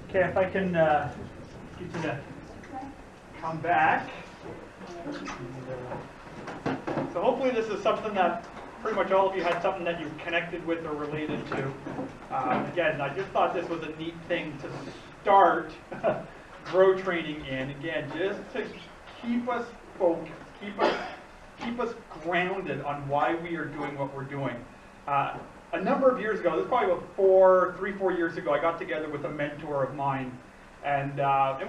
Okay, if I can get you to come back. So hopefully this is something that pretty much all of you had something that you connected with or related to. Again, I just thought this was a neat thing to start grow training in. Again, just to keep us focused, keep us grounded on why we are doing what we're doing. A number of years ago, this is probably about 4 years ago, I got together with a mentor of mine, and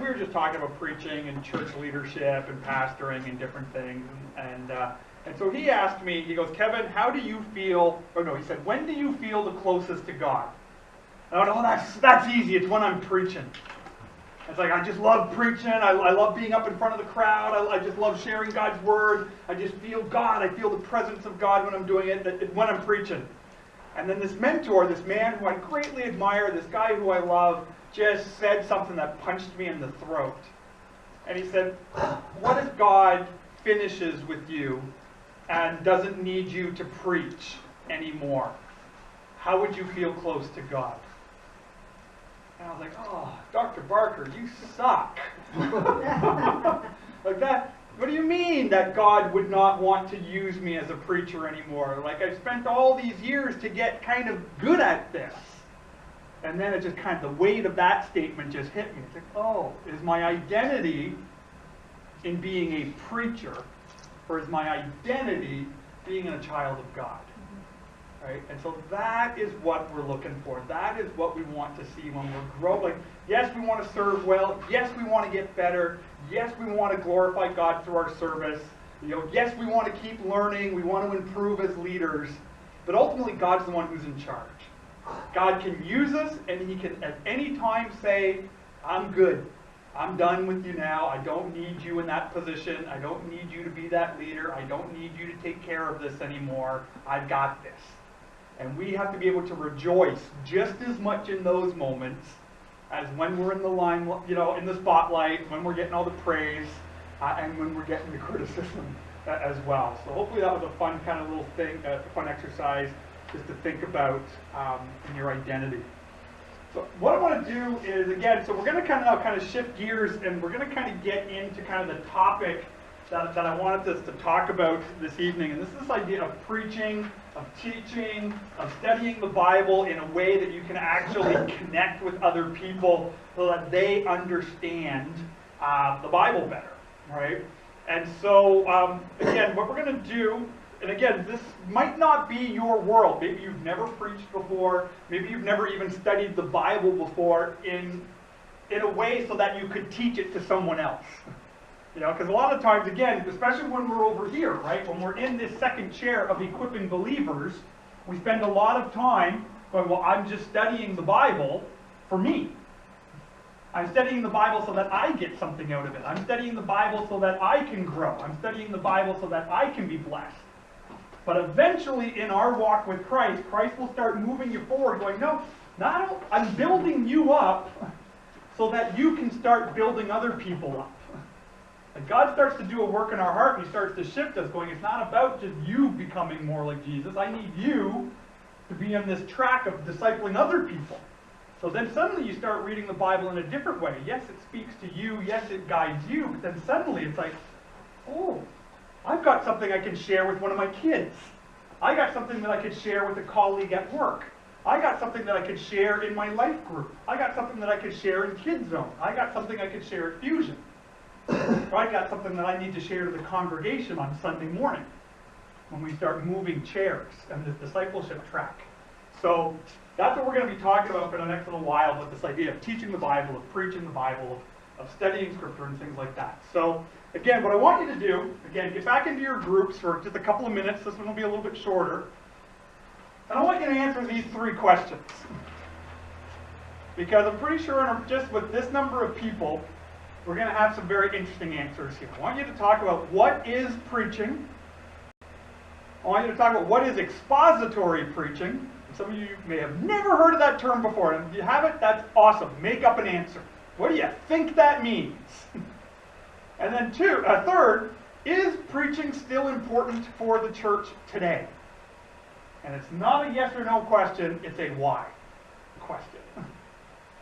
we were just talking about preaching and church leadership and pastoring and different things. And so he asked me, he goes, Kevin, how do you feel, or no, he said, when do you feel the closest to God? And I went, oh, that's easy, it's when I'm preaching. It's like, I just love preaching, I love being up in front of the crowd, I just love sharing God's word, I just feel God, I feel the presence of God when I'm doing it, when I'm preaching. And then this mentor, this man who I greatly admire, this guy who I love, just said something that punched me in the throat. And he said, what if God finishes with you and doesn't need you to preach anymore? How would you feel close to God? And I was like, oh, Dr. Barker, you suck. Like that. What do you mean that God would not want to use me as a preacher anymore? Like, I've spent all these years to get kind of good at this. And then it just kind of, the weight of that statement just hit me. It's like, oh, is my identity in being a preacher, or is my identity being a child of God? Right? And so that is what we're looking for. That is what we want to see when we're growing. Like, yes, we want to serve well. Yes, we want to get better. Yes, we want to glorify God through our service. Yes, we want to keep learning. We want to improve as leaders. But ultimately, God's the one who's in charge. God can use us, and He can at any time say, I'm good. I'm done with you now. I don't need you in that position. I don't need you to be that leader. I don't need you to take care of this anymore. I've got this. And we have to be able to rejoice just as much in those moments as when we're in the line, in the spotlight, when we're getting all the praise, and when we're getting the criticism as well. So hopefully that was a fun kind of little thing, a fun exercise just to think about in your identity. So what I want to do is, again, so we're going to kind of shift gears, and we're going to kind of get into kind of the topic that I wanted us to talk about this evening. And this is this idea of preaching, of teaching, of studying the Bible in a way that you can actually connect with other people so that they understand the Bible better, right? And so, again, what we're going to do, and again, this might not be your world. Maybe you've never preached before. Maybe you've never even studied the Bible before in a way so that you could teach it to someone else. Because a lot of times, again, especially when we're over here, right? When we're in this second chair of equipping believers, we spend a lot of time going, well, I'm just studying the Bible for me. I'm studying the Bible so that I get something out of it. I'm studying the Bible so that I can grow. I'm studying the Bible so that I can be blessed. But eventually, in our walk with Christ, Christ will start moving you forward, going, no, I'm building you up so that you can start building other people up. And God starts to do a work in our heart, and He starts to shift us, going, it's not about just you becoming more like Jesus. I need you to be on this track of discipling other people. So then suddenly you start reading the Bible in a different way. Yes, it speaks to you. Yes, it guides you. But then suddenly it's like, oh, I've got something I can share with one of my kids. I got something that I could share with a colleague at work. I got something that I could share in my life group. I got something that I could share in Kids Zone. I got something I could share at Fusion. Or I got something that I need to share to the congregation on Sunday morning when we start moving chairs and this discipleship track. So that's what we're going to be talking about for the next little while, with this idea of teaching the Bible, of preaching the Bible, of studying Scripture and things like that. So again, what I want you to do, again, get back into your groups for just a couple of minutes. This one will be a little bit shorter. And I want you to answer these 3 questions. Because I'm pretty sure just with this number of people, we're going to have some very interesting answers here. I want you to talk about what is preaching. I want you to talk about what is expository preaching. And some of you may have never heard of that term before. And if you haven't, that's awesome. Make up an answer. What do you think that means? And then third, is preaching still important for the church today? And it's not a yes or no question, it's a why question.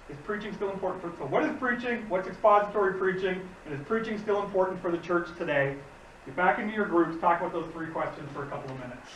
Is preaching still important so what is preaching? What's expository preaching? And is preaching still important for the church today? Get back into your groups, talk about those 3 questions for a couple of minutes.